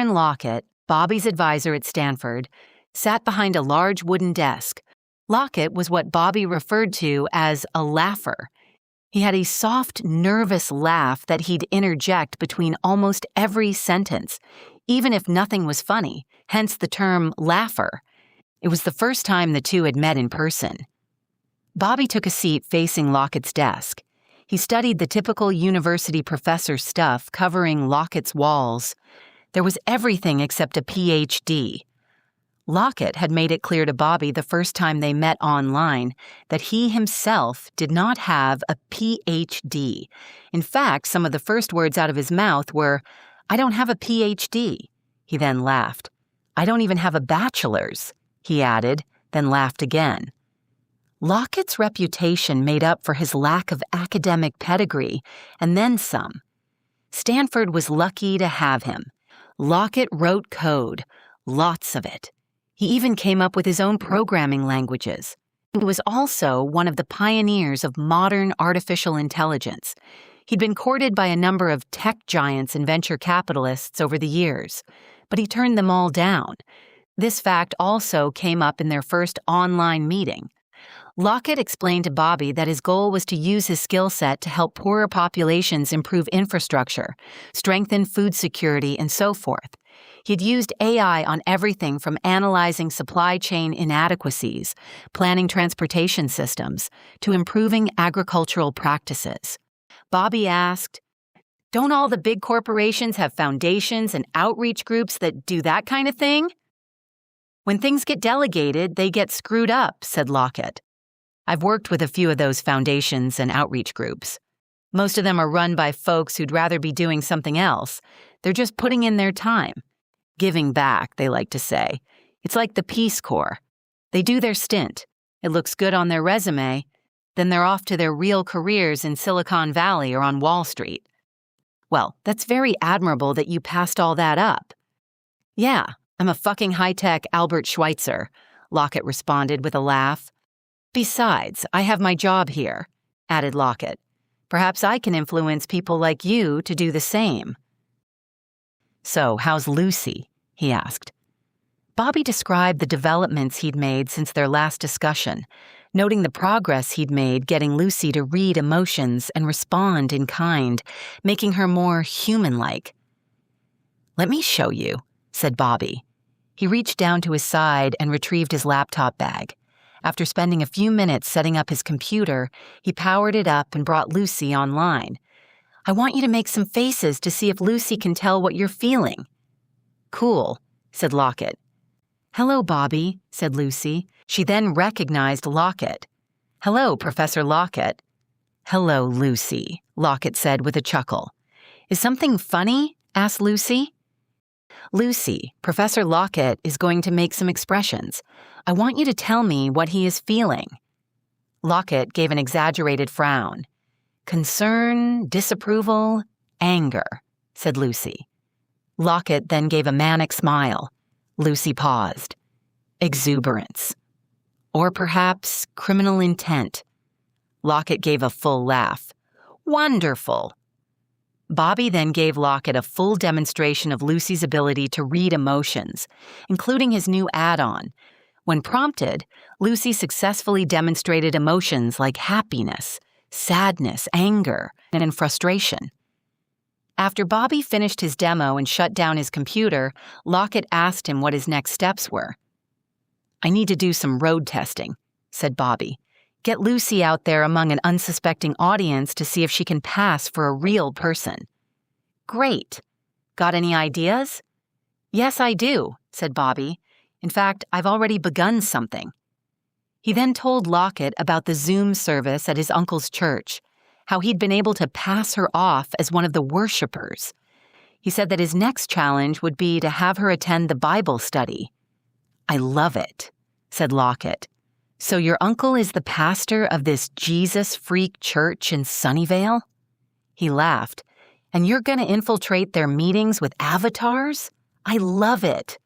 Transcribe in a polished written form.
Warren Lockett, Bobby's advisor at Stanford, sat behind a large wooden desk. Lockett was what Bobby referred to as a laugher. He had a soft, nervous laugh that he'd interject between almost every sentence, even if nothing was funny, hence the term laugher. It was the first time the two had met in person. Bobby took a seat facing Lockett's desk. He studied the typical university professor stuff covering Lockett's walls. There was everything except a PhD. Lockett had made it clear to Bobby the first time they met online that he himself did not have a PhD. In fact, some of the first words out of his mouth were, "I don't have a PhD." He then laughed. "I don't even have a bachelor's," he added, then laughed again. Lockett's reputation made up for his lack of academic pedigree, and then some. Stanford was lucky to have him. Lockett wrote code, lots of it. He even came up with his own programming languages. He was also one of the pioneers of modern artificial intelligence. He'd been courted by a number of tech giants and venture capitalists over the years, but he turned them all down. This fact also came up in their first online meeting. Lockett explained to Bobby that his goal was to use his skill set to help poorer populations improve infrastructure, strengthen food security, and so forth. He'd used AI on everything from analyzing supply chain inadequacies, planning transportation systems, to improving agricultural practices. Bobby asked, "Don't all the big corporations have foundations and outreach groups that do that kind of thing?" "When things get delegated, they get screwed up," said Lockett. "I've worked with a few of those foundations and outreach groups. Most of them are run by folks who'd rather be doing something else. They're just putting in their time. Giving back, they like to say. It's like the Peace Corps. They do their stint. It looks good on their resume. Then they're off to their real careers in Silicon Valley or on Wall Street." "Well, that's very admirable that you passed all that up." "Yeah, I'm a fucking high-tech Albert Schweitzer," Lockett responded with a laugh. "Besides, I have my job here," added Lockett. "Perhaps I can influence people like you to do the same." "So, how's Lucy?" he asked. Bobby described the developments he'd made since their last discussion, noting the progress he'd made getting Lucy to read emotions and respond in kind, making her more human-like. "Let me show you," said Bobby. He reached down to his side and retrieved his laptop bag. After spending a few minutes setting up his computer, he powered it up and brought Lucy online. "I want you to make some faces to see if Lucy can tell what you're feeling." "Cool," said Lockett. "Hello, Bobby," said Lucy. She then recognized Lockett. "Hello, Professor Lockett." "Hello, Lucy," Lockett said with a chuckle. "Is something funny?" asked Lucy. "Lucy, Professor Lockett is going to make some expressions. I want you to tell me what he is feeling." Lockett gave an exaggerated frown. "Concern, disapproval, anger," said Lucy. Lockett then gave a manic smile. Lucy paused. "Exuberance. Or perhaps criminal intent." Lockett gave a full laugh. "Wonderful." Bobby then gave Lockett a full demonstration of Lucy's ability to read emotions, including his new add-on. When prompted, Lucy successfully demonstrated emotions like happiness, sadness, anger, and frustration. After Bobby finished his demo and shut down his computer, Lockett asked him what his next steps were. "I need to do some road testing," said Bobby. "Get Lucy out there among an unsuspecting audience to see if she can pass for a real person." "Great. Got any ideas?" "Yes, I do," said Bobby. "In fact, I've already begun something." He then told Lockett about the Zoom service at his uncle's church, how he'd been able to pass her off as one of the worshipers. He said that his next challenge would be to have her attend the Bible study. "I love it," said Lockett. "So your uncle is the pastor of this Jesus-freak church in Sunnyvale?" He laughed. "And you're going to infiltrate their meetings with avatars? I love it."